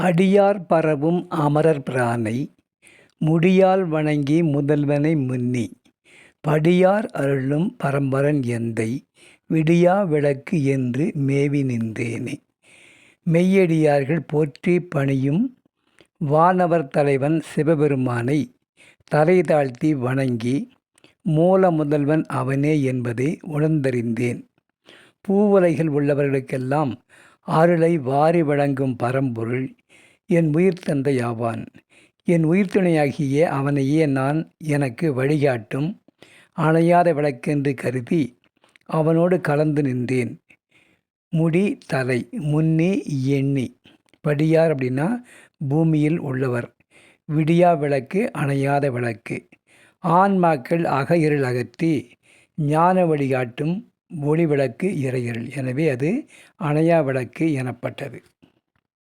அடியார் பரவும் அமரர் பிரானை முடியால் வணங்கி முதல்வனை முன்னி படியார் அருளும் பரம்பரன் எந்தை விடியா விளக்கு என்று மேவி நின்றேனே. மெய்யடியார்கள் போற்றி பணியும் வானவர் தலைவன் சிவபெருமானை தலை தாழ்த்தி வணங்கி மூல முதல்வன் அவனே என்பதை உணர்ந்தறிந்தேன். பூவுலகில் உள்ளவர்களுக்கெல்லாம் அருளை வாரி வழங்கும் பரம்பொருள் என் உயிர் தந்தையாவான். என் உயிர்த்துணையாகிய அவனையே நான் எனக்கு வழிகாட்டும் அணையாத விளக்கென்று கருதி அவனோடு கலந்து நின்றேன். முடி தலை முன்னே எண்ணி படியார் அப்படின்னா பூமியில் உள்ளவர், விடியா விளக்கு அணையாத விளக்கு, ஆன்மாக்கள் அக இருள் அகற்றி ஞான வழிகாட்டும் ஒளி விளக்கு இறையிருள். எனவே அது அணையா விளக்கு எனப்பட்டது.